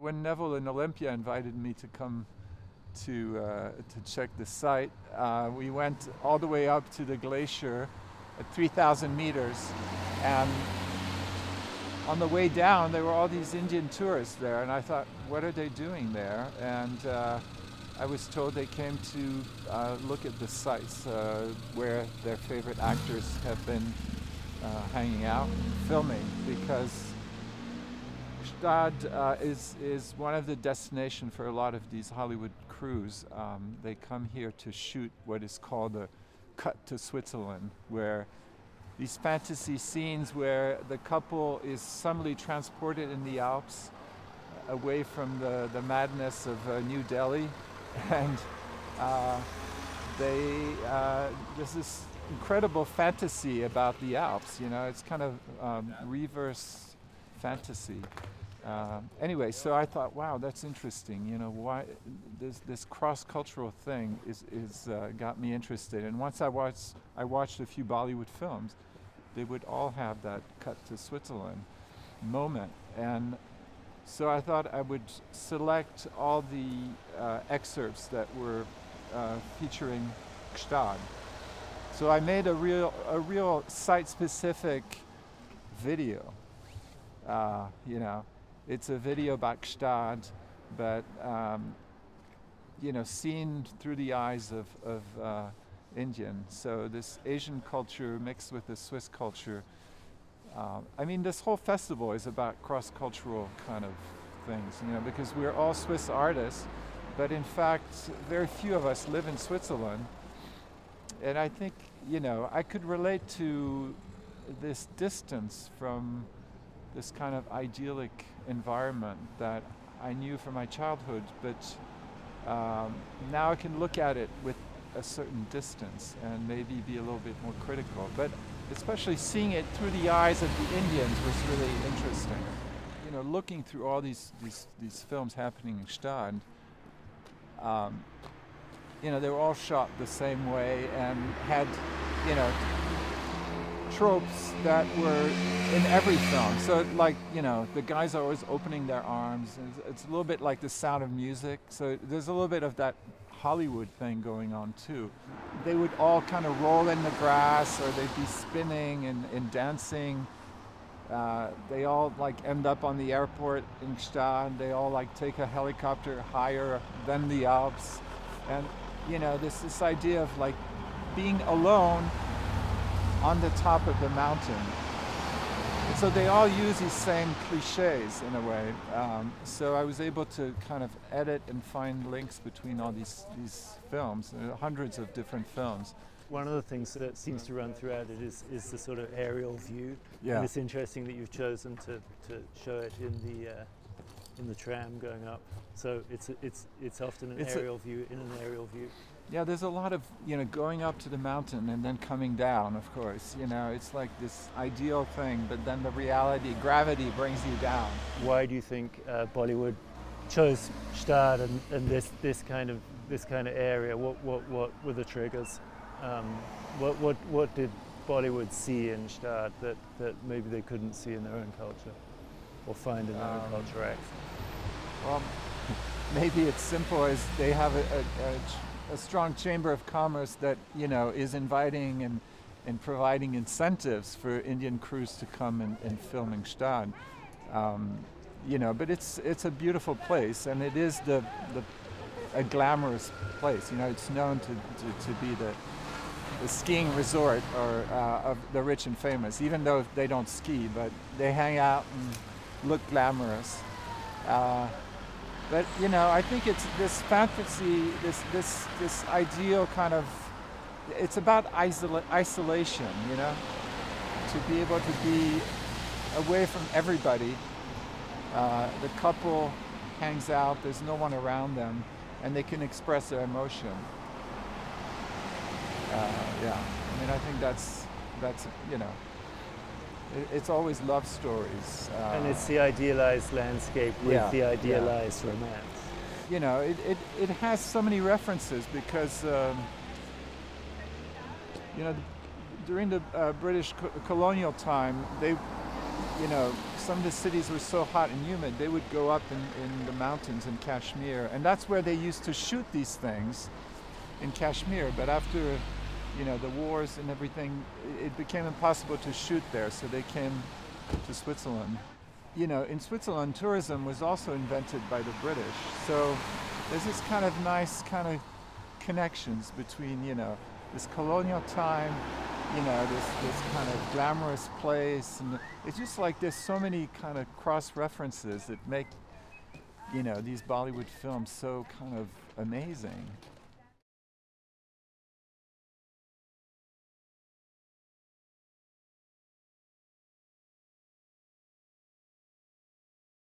When Neville and Olympia invited me to come to check the site, we went all the way up to the glacier at 3,000 meters, and on the way down there were all these Indian tourists there, and I thought, what are they doing there? And I was told they came to look at the sites where their favorite actors have been hanging out, filming, because Gstaad is one of the destinations for a lot of these Hollywood crews. They come here to shoot what is called a cut to Switzerland, where these fantasy scenes where the couple is suddenly transported in the Alps away from the madness of New Delhi, and there's this incredible fantasy about the Alps. You know, it's kind of reverse fantasy. Anyway, so I thought, wow, that's interesting. You know, why this cross-cultural thing is got me interested. And once I watched a few Bollywood films, they would all have that cut to Switzerland moment. And so I thought I would select all the excerpts that were featuring Gstaad. So I made a real site-specific video. You know, it's a video about Gstaad, but you know, seen through the eyes of Indian. So this Asian culture mixed with the Swiss culture. I mean, this whole festival is about cross-cultural kind of things, you know, because we're all Swiss artists, but in fact, very few of us live in Switzerland. And I think, you know, I could relate to this distance from this kind of idyllic environment that I knew from my childhood, but now I can look at it with a certain distance and maybe be a little bit more critical. But especially seeing it through the eyes of the Indians was really interesting. You know, looking through all these films happening in Gstaad, you know, they were all shot the same way and had, you know, tropes that were in every film. So like, you know, the guys are always opening their arms. It's a little bit like The Sound of Music. So there's a little bit of that Hollywood thing going on too. They would all kind of roll in the grass, or they'd be spinning and dancing. They all like end up on the airport in Gstaad. They all like take a helicopter higher than the Alps. And you know, this idea of like being alone on the top of the mountain. And so they all use these same cliches in a way. So I was able to kind of edit and find links between all these films, hundreds of different films. One of the things that seems to run throughout it is the sort of aerial view. Yeah. And it's interesting that you've chosen to show it in the tram going up. So it's often an aerial view in an aerial view. Yeah, there's a lot of, you know, going up to the mountain and then coming down, of course. You know, it's like this ideal thing, but then the reality, gravity brings you down. Why do you think Bollywood chose Gstaad and this kind of area? What were the triggers? What did Bollywood see in Gstaad that maybe they couldn't see in their own culture or find in their own culture acts? Well, maybe it's simple as they have a strong chamber of commerce that, you know, is inviting and providing incentives for Indian crews to come and film in Gstaad. You know, but it's a beautiful place, and it is a glamorous place. You know, it's known to be the skiing resort of the rich and famous, even though they don't ski, but they hang out and look glamorous. But you know, I think it's this fantasy, this ideal kind of. It's about isolation, you know, to be able to be away from everybody. The couple hangs out. There's no one around them, and they can express their emotion. Yeah, I mean, I think that's you know. It's always love stories. And it's the idealized landscape with the idealized romance. You know, it has so many references because, you know, during the British colonial time, you know, some of the cities were so hot and humid, they would go up in the mountains in Kashmir, and that's where they used to shoot these things, in Kashmir. But after, you know, the wars and everything, it became impossible to shoot there, so they came to Switzerland. You know, in Switzerland, tourism was also invented by the British, so there's this kind of nice kind of connections between, you know, this colonial time, you know, this kind of glamorous place, and it's just like there's so many kind of cross references that make, you know, these Bollywood films so kind of amazing.